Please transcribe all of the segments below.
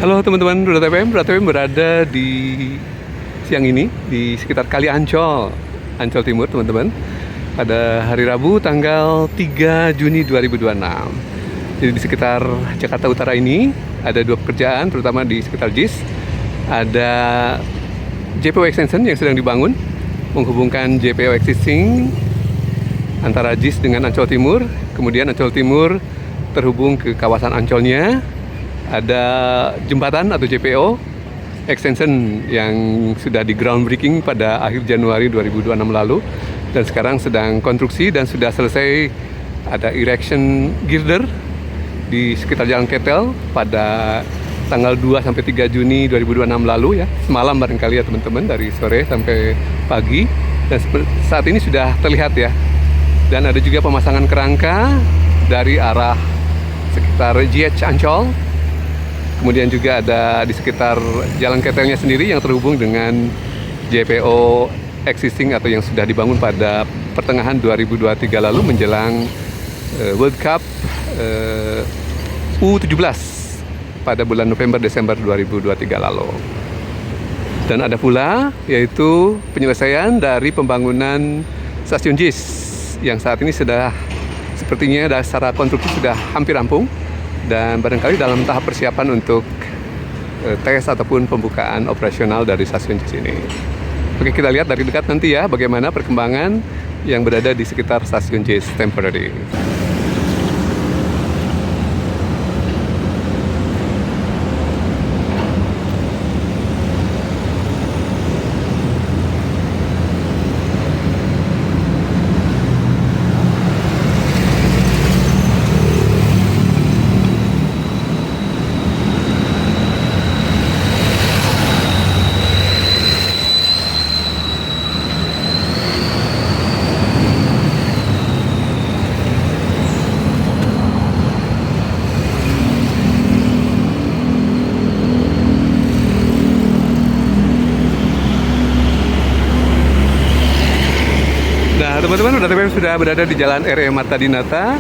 Halo teman-teman Rudal TPM berada di siang ini di sekitar Kali Ancol, Ancol Timur teman-teman. Pada hari Rabu tanggal 3 Juni 2026. Jadi di sekitar Jakarta Utara ini ada dua pekerjaan, terutama di sekitar JIS. Ada JPO Extension yang sedang dibangun, menghubungkan JPO existing antara JIS dengan Ancol Timur. Kemudian Ancol Timur terhubung ke kawasan Ancolnya. Ada jembatan atau JPO extension yang sudah di groundbreaking pada akhir Januari 2026 lalu dan sekarang sedang konstruksi dan sudah selesai. Ada erection girder di sekitar Jalan Ketel pada tanggal 2 sampai 3 Juni 2026 lalu ya. Semalam barangkali ya teman-teman, dari sore sampai pagi, dan saat ini sudah terlihat ya. Dan ada juga pemasangan kerangka dari arah sekitar GH Ancol. Kemudian juga ada di sekitar Jalan Ketelnya sendiri yang terhubung dengan JPO existing atau yang sudah dibangun pada pertengahan 2023 lalu menjelang World Cup U17 pada bulan November-Desember 2023 lalu. Dan ada pula yaitu penyelesaian dari pembangunan stasiun JIS yang saat ini sudah sepertinya secara konstruksi sudah hampir rampung dan barangkali dalam tahap persiapan untuk tes ataupun pembukaan operasional dari stasiun JIS ini. Oke, kita lihat dari dekat nanti ya bagaimana perkembangan yang berada di sekitar stasiun JIS temporary. Teman-teman, Rudal TPM sudah berada di Jalan R.E. Marta Dinata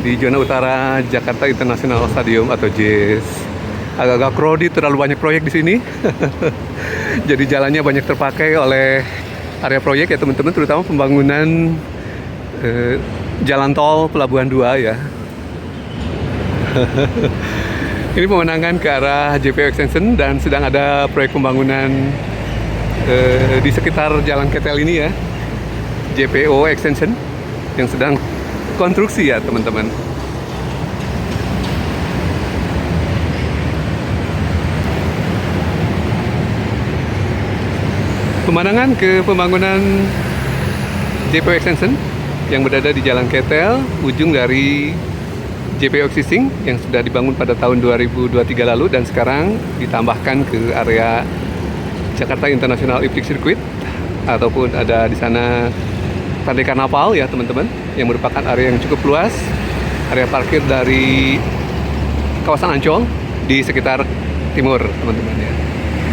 di zona utara Jakarta International Stadium atau JIS. Agak-agak crowded, terlalu banyak proyek di sini. Jadi jalannya banyak terpakai oleh area proyek ya teman-teman, terutama pembangunan jalan tol Pelabuhan 2 ya. Ini pemandangan ke arah JPO Extension dan sedang ada proyek pembangunan di sekitar Jalan Ketel ini ya. JPO Extension yang sedang konstruksi ya teman-teman. Pemandangan ke pembangunan JPO Extension yang berada di Jalan Ketel, ujung dari JPO Existing yang sudah dibangun pada tahun 2023 lalu dan sekarang ditambahkan ke area Jakarta International Electric Circuit, ataupun ada di sana Pantai Karnaval ya teman-teman, yang merupakan area yang cukup luas, area parkir dari kawasan Ancol di sekitar timur teman-teman ya.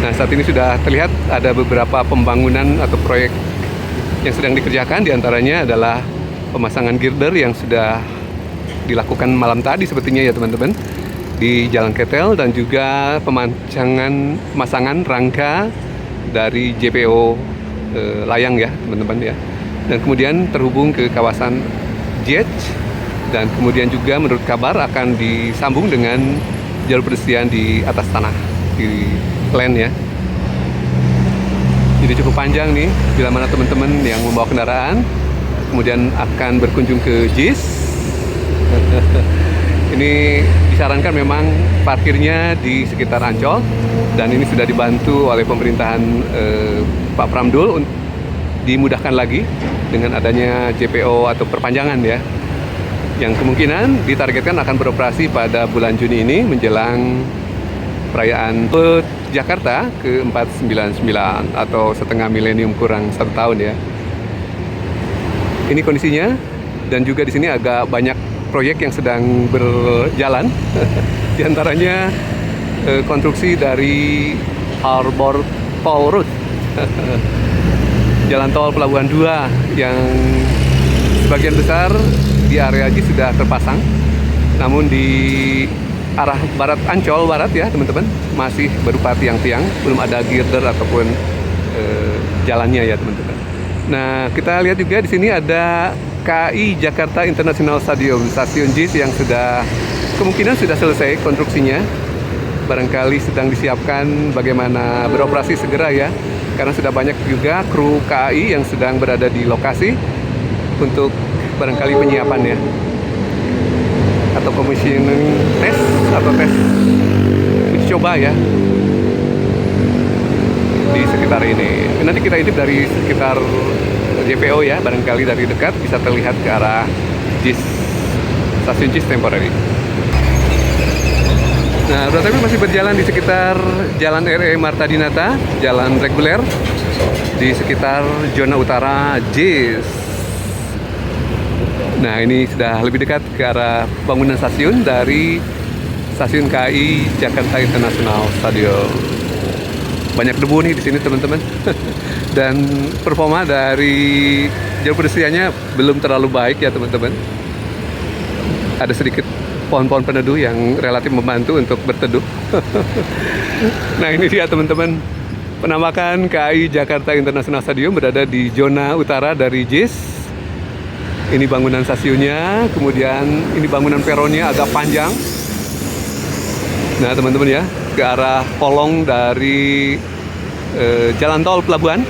Nah, saat ini sudah terlihat ada beberapa pembangunan atau proyek yang sedang dikerjakan, diantaranya adalah pemasangan girder yang sudah dilakukan malam tadi sepertinya ya teman-teman di Jalan Ketel, dan juga pemasangan rangka dari JPO layang ya teman-teman ya. Dan kemudian terhubung ke kawasan JET, dan kemudian juga menurut kabar akan disambung dengan jalur pedestrian di atas tanah di land ya. Jadi cukup panjang nih bila mana teman-teman yang membawa kendaraan kemudian akan berkunjung ke JIS. Ini disarankan memang parkirnya di sekitar Ancol, dan ini sudah dibantu oleh pemerintahan Pak Pramdul dimudahkan lagi dengan adanya JPO atau perpanjangan ya, yang kemungkinan ditargetkan akan beroperasi pada bulan Juni ini menjelang perayaan HUT Jakarta ke-499 atau setengah milenium kurang 1 tahun ya. Ini kondisinya, dan juga di sini agak banyak proyek yang sedang berjalan. Di antaranya konstruksi dari Harbor Toll Road. Jalan tol Pelabuhan 2 yang sebagian besar di area JIS sudah terpasang, namun di arah barat Ancol Barat ya teman-teman, masih berupa tiang-tiang, belum ada girder ataupun jalannya ya teman-teman. Nah, kita lihat juga di sini ada KAI Jakarta International Stadium, stasiun JIS yang sudah kemungkinan sudah selesai konstruksinya. Barangkali sedang disiapkan bagaimana beroperasi segera ya, karena sudah banyak juga kru KAI yang sedang berada di lokasi untuk barangkali penyiapan ya, atau commissioning tes atau tes uji coba ya di sekitar ini. Nanti kita intip dari sekitar JPO ya, barangkali dari dekat bisa terlihat ke arah JIS, stasiun JIS temporary. Nah, Bro masih berjalan di sekitar Jalan RE Marta Dinata, jalan reguler di sekitar zona utara JIS. Nah, ini sudah lebih dekat ke arah bangunan stasiun dari stasiun KAI Jakarta International Stadium. Banyak debu nih di sini teman-teman. Dan performa dari jalur pedestriannya belum terlalu baik ya teman-teman. Ada sedikit pohon-pohon peneduh yang relatif membantu untuk berteduh. Nah, ini dia teman-teman, penampakan KAI Jakarta International Stadium berada di zona utara dari JIS. Ini bangunan stasiunnya, kemudian ini bangunan peronnya agak panjang. Nah teman-teman ya, ke arah kolong dari jalan tol pelabuhan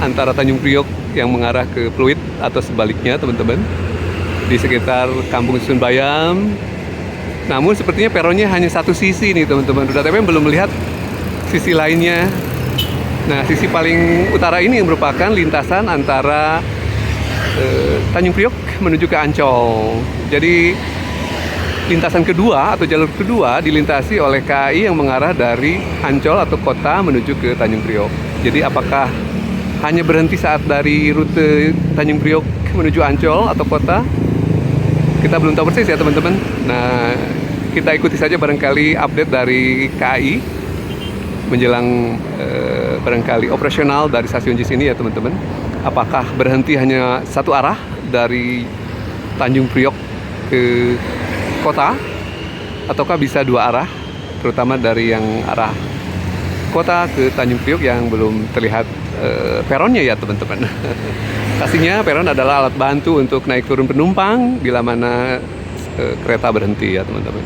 antara Tanjung Priok yang mengarah ke Pluit atau sebaliknya teman-teman, di sekitar Kampung Susun Bayam. Namun sepertinya peronnya hanya satu sisi nih teman-teman. Udah tapi belum melihat sisi lainnya. Nah, sisi paling utara ini yang merupakan lintasan antara Tanjung Priok menuju ke Ancol. Jadi lintasan kedua atau jalur kedua dilintasi oleh KAI yang mengarah dari Ancol atau kota menuju ke Tanjung Priok. Jadi apakah hanya berhenti saat dari rute Tanjung Priok menuju Ancol atau kota? Kita belum tahu persis ya teman-teman. Nah, kita ikuti saja barangkali update dari KAI menjelang barangkali operasional dari stasiun JIS ini ya teman-teman. Apakah berhenti hanya satu arah dari Tanjung Priok ke kota, ataukah bisa dua arah, terutama dari yang arah kota ke Tanjung Priok yang belum terlihat peronnya ya teman-teman. Pastinya peron adalah alat bantu untuk naik turun penumpang bila mana kereta berhenti ya teman-teman.